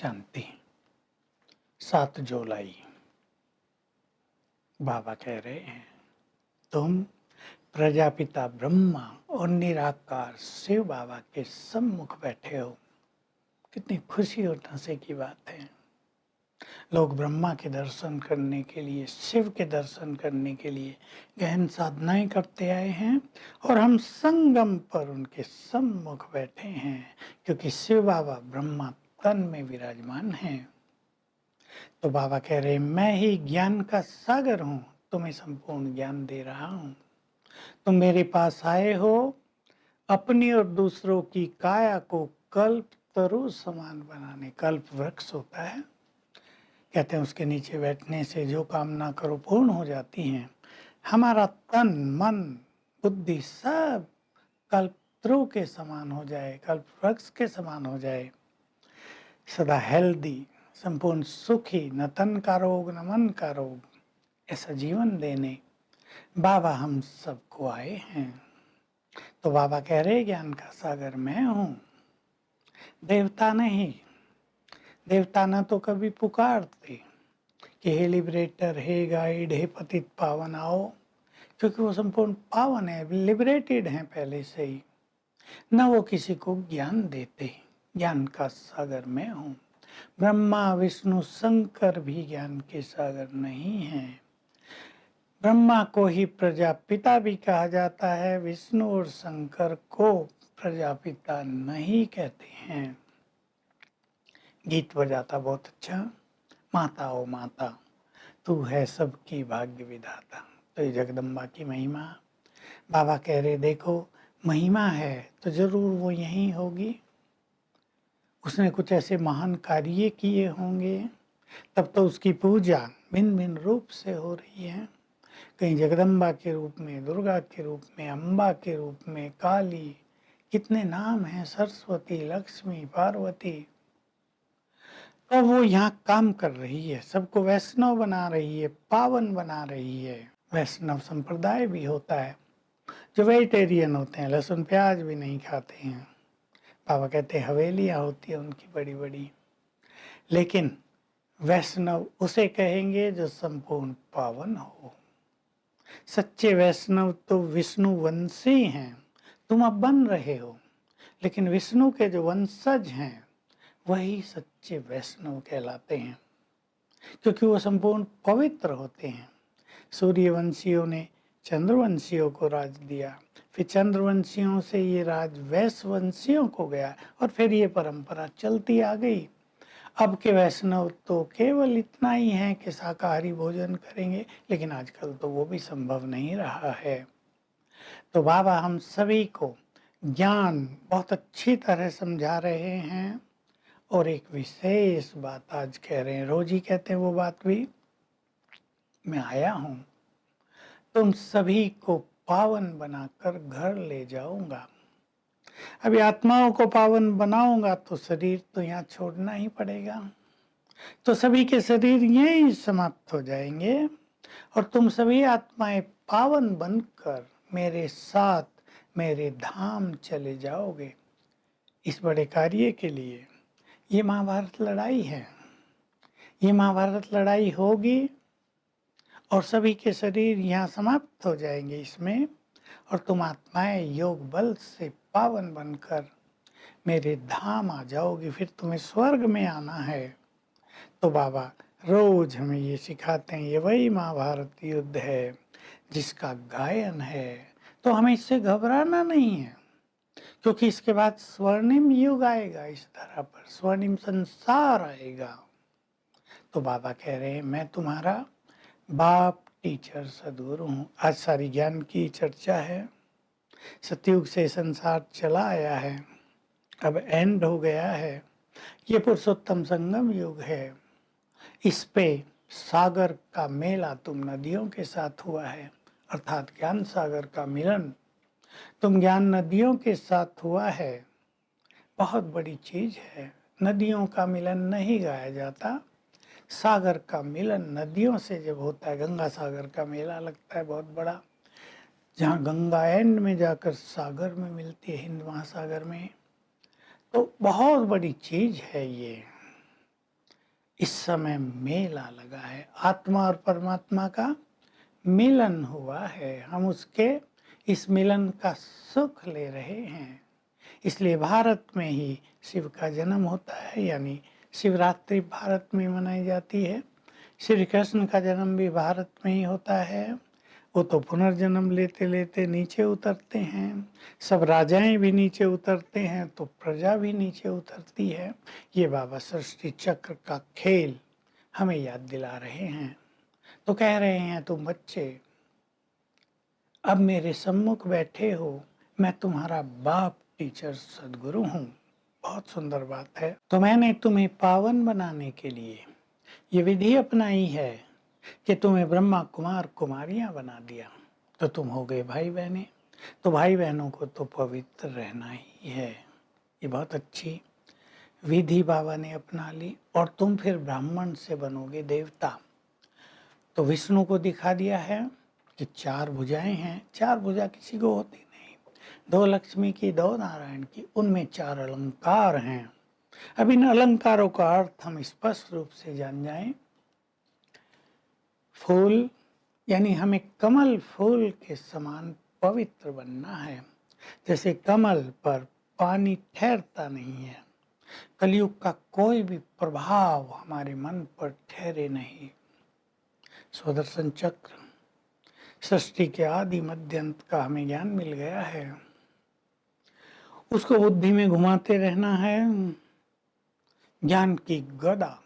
शांति। 7 जुलाई बाबा कह रहे हैं, तुम प्रजापिता ब्रह्मा और निराकार शिव बाबा के सम्मुख बैठे हो। कितनी खुशी और हंसी की बात है। लोग ब्रह्मा के दर्शन करने के लिए, शिव के दर्शन करने के लिए गहन साधनाएं करते आए हैं और हम संगम पर उनके सम्मुख बैठे हैं, क्योंकि शिव बाबा ब्रह्मा तन में विराजमान हैं। तो बाबा कह रहे हैं, मैं ही ज्ञान का सागर हूं, तुम्हें संपूर्ण ज्ञान दे रहा हूं। तुम मेरे पास आए हो अपनी और दूसरों की काया को कल्प तरु समान बनाने। कल्प वृक्ष होता है, कहते हैं उसके नीचे बैठने से जो कामना करो पूर्ण हो जाती हैं। हमारा तन मन बुद्धि सब कल्प तरु के समान हो जाए, कल्प वृक्ष के समान हो जाए, सदा हेल्दी, संपूर्ण सुखी, न तन का रोग न मन का रोग, ऐसा जीवन देने बाबा हम सबको आए हैं। तो बाबा कह रहे, ज्ञान का सागर मैं हूं, देवता नहीं। देवता न तो कभी पुकारते कि हे लिबरेटर, हे गाइड, हे पतित पावन आओ, क्योंकि वो संपूर्ण पावन है, लिबरेटेड हैं पहले से ही। न वो किसी को ज्ञान देते। ज्ञान का सागर मैं हूं। ब्रह्मा विष्णु शंकर भी ज्ञान के सागर नहीं हैं। ब्रह्मा को ही प्रजापिता भी कहा जाता है, विष्णु और शंकर को प्रजापिता नहीं कहते हैं। गीत बजाता बहुत अच्छा, माता ओ माता तू है सबकी भाग्य विधाता। तो ये जगदम्बा की महिमा बाबा कह रहे, देखो महिमा है तो जरूर वो यहीं होगी। उसने कुछ ऐसे महान कार्य किए होंगे, तब तो उसकी पूजा भिन्न भिन्न रूप से हो रही है। कहीं जगदम्बा के रूप में, दुर्गा के रूप में, अम्बा के रूप में, काली, कितने नाम हैं, सरस्वती, लक्ष्मी, पार्वती। तो वो यहाँ काम कर रही है, सबको वैष्णव बना रही है, पावन बना रही है। वैष्णव संप्रदाय भी होता है जो वेजिटेरियन होते हैं, लहसुन प्याज भी नहीं खाते हैं। बाबा कहते हैं हवेलियाँ होती है उनकी बड़ी बड़ी, लेकिन वैष्णव उसे कहेंगे जो संपूर्ण पावन हो। सच्चे वैष्णव तो विष्णु वंशी हैं, तुम अब बन रहे हो, लेकिन विष्णु के जो वंशज हैं वही सच्चे वैष्णव कहलाते हैं, क्योंकि वो संपूर्ण पवित्र होते हैं। सूर्यवंशियों ने चंद्रवंशियों को राज दिया, फिर चंद्रवंशियों से ये राज वैश्यवंशियों को गया, और फिर ये परंपरा चलती आ गई। अब के वैष्णव तो केवल इतना ही है कि शाकाहारी भोजन करेंगे, लेकिन आजकल तो वो भी संभव नहीं रहा है। तो बाबा हम सभी को ज्ञान बहुत अच्छी तरह समझा रहे हैं, और एक विशेष बात आज कह रहे हैं। रोज ही कहते हैं वो बात भी, मैं आया हूं तुम सभी को पावन बनाकर घर ले जाऊंगा। अभी आत्माओं को पावन बनाऊंगा तो शरीर तो यहाँ छोड़ना ही पड़ेगा, तो सभी के शरीर यहीं समाप्त हो जाएंगे, और तुम सभी आत्माएं पावन बनकर मेरे साथ मेरे धाम चले जाओगे। इस बड़े कार्य के लिए ये महाभारत लड़ाई है। ये महाभारत लड़ाई होगी और सभी के शरीर यहाँ समाप्त हो जाएंगे इसमें, और तुम आत्माएं योग बल से पावन बनकर मेरे धाम आ जाओगे। फिर तुम्हें स्वर्ग में आना है। तो बाबा रोज हमें ये सिखाते हैं, ये वही महाभारत युद्ध है जिसका गायन है। तो हमें इससे घबराना नहीं है, क्योंकि इसके बाद स्वर्णिम युग आएगा, इस धरा पर स्वर्णिम संसार आएगा। तो बाबा कह रहे हैं, मैं तुम्हारा बाप टीचर सदगुरु हूँ। आज सारी ज्ञान की चर्चा है। सतयुग से संसार चला आया है, अब एंड हो गया है। ये पुरुषोत्तम संगम युग है। इस पे सागर का मेला तुम नदियों के साथ हुआ है, अर्थात ज्ञान सागर का मिलन तुम ज्ञान नदियों के साथ हुआ है। बहुत बड़ी चीज है। नदियों का मिलन नहीं गाया जाता, सागर का मिलन नदियों से जब होता है। गंगा सागर का मेला लगता है बहुत बड़ा, जहाँ गंगा एंड में जाकर सागर में मिलती है, हिंद महासागर में। तो बहुत बड़ी चीज है ये। इस समय मेला लगा है, आत्मा और परमात्मा का मिलन हुआ है। हम उसके इस मिलन का सुख ले रहे हैं। इसलिए भारत में ही शिव का जन्म होता है, यानी शिवरात्रि भारत में मनाई जाती है। श्री कृष्ण का जन्म भी भारत में ही होता है। वो तो पुनर्जन्म लेते लेते नीचे उतरते हैं। सब राजाएं भी नीचे उतरते हैं तो प्रजा भी नीचे उतरती है। ये बाबा सृष्टि चक्र का खेल हमें याद दिला रहे हैं। तो कह रहे हैं, तुम बच्चे अब मेरे सम्मुख बैठे हो, मैं तुम्हारा बाप टीचर सदगुरु हूँ। बहुत सुंदर बात है। तो मैंने तुम्हें पावन बनाने के लिए ये विधि अपनाई है कि तुम्हें ब्रह्मा कुमार कुमारियां बना दिया, तो तुम हो गए भाई बहनें। तो भाई बहनों को तो पवित्र रहना ही है। ये बहुत अच्छी विधि बाबा ने अपना ली। और तुम फिर ब्राह्मण से बनोगे देवता। तो विष्णु को दिखा दिया है कि 4 भुजाएं हैं। 4 भुजा किसी को होती नहीं, 2 लक्ष्मी की, 2 नारायण की, उनमें 4 अलंकार हैं। अब इन अलंकारों का अर्थ हम स्पष्ट रूप से जान जाएं। फूल, यानी हमें कमल फूल के समान पवित्र बनना है। जैसे कमल पर पानी ठहरता नहीं है, कलयुग का कोई भी प्रभाव हमारे मन पर ठहरे नहीं। स्वदर्शन चक्र सृष्टि के आदि मध्य अंत का हमें ज्ञान मिल गया है। उसको बुद्धि में घुमाते रहना है। ज्ञान की गदा,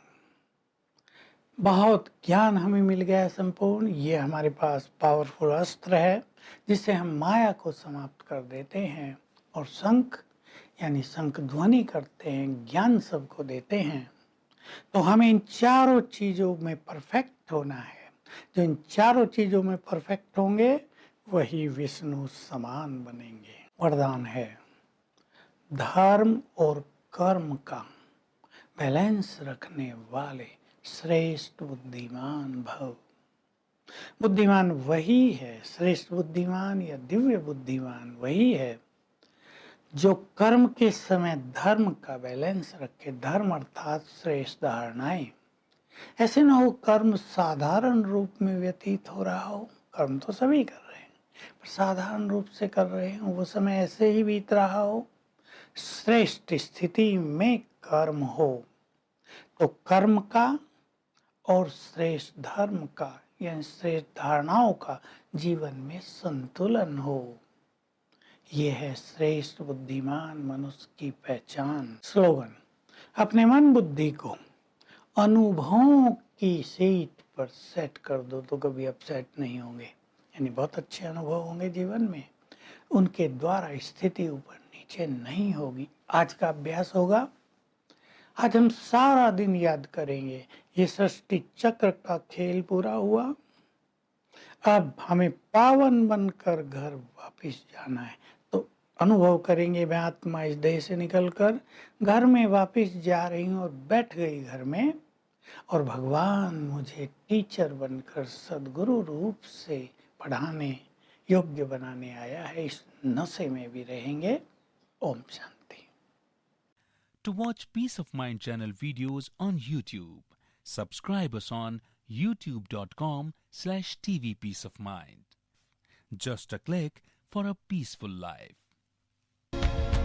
बहुत ज्ञान हमें मिल गया है संपूर्ण। ये हमारे पास पावरफुल अस्त्र है जिससे हम माया को समाप्त कर देते हैं और शंख यानी शंख ध्वनि करते हैं, ज्ञान सबको देते हैं। तो हमें इन चारों चीजों में परफेक्ट होना है। जो इन चारों चीजों में परफेक्ट होंगे वही विष्णु समान बनेंगे। वरदान है, धर्म और कर्म का बैलेंस रखने वाले श्रेष्ठ बुद्धिमान भव। बुद्धिमान वही है, श्रेष्ठ बुद्धिमान या दिव्य बुद्धिमान वही है जो कर्म के समय धर्म का बैलेंस रखे। धर्म अर्थात श्रेष्ठ धारणाएं। ऐसे ना हो कर्म साधारण रूप में व्यतीत हो रहा हो, कर्म तो सभी कर रहे हैं पर साधारण रूप से कर रहे हो, वो समय ऐसे ही बीत रहा हो। श्रेष्ठ स्थिति में कर्म हो तो कर्म का और श्रेष्ठ धर्म का यानी श्रेष्ठ धारणाओं का जीवन में संतुलन हो। यह है श्रेष्ठ बुद्धिमान मनुष्य की पहचान। स्लोगन, अपने मन बुद्धि को अनुभवों की सीट पर सेट कर दो तो कभी अपसेट नहीं होंगे, यानी बहुत अच्छे अनुभव होंगे जीवन में। उनके द्वारा स्थिति ऊपर नीचे नहीं होगी। आज का अभ्यास होगा। आज हम सारा दिन याद करेंगे ये सृष्टि चक्र का खेल पूरा हुआ। अब हमें पावन बनकर घर वापस जाना है। तो अनुभव करेंगे, मैं आत्मा इस देह से निकलकर घर में वापस जा रही हूँ और बैठ गई घर में, और भगवान मुझे टीचर बनकर सदगुरु रूप से पढ़ाने योग्य बनाने आया है। इस नशे में भी रहेंगे। Om Shanti. To watch Peace of Mind channel videos on YouTube, subscribe us on youtube.com/tvpeaceofmind. Just a click for a peaceful life.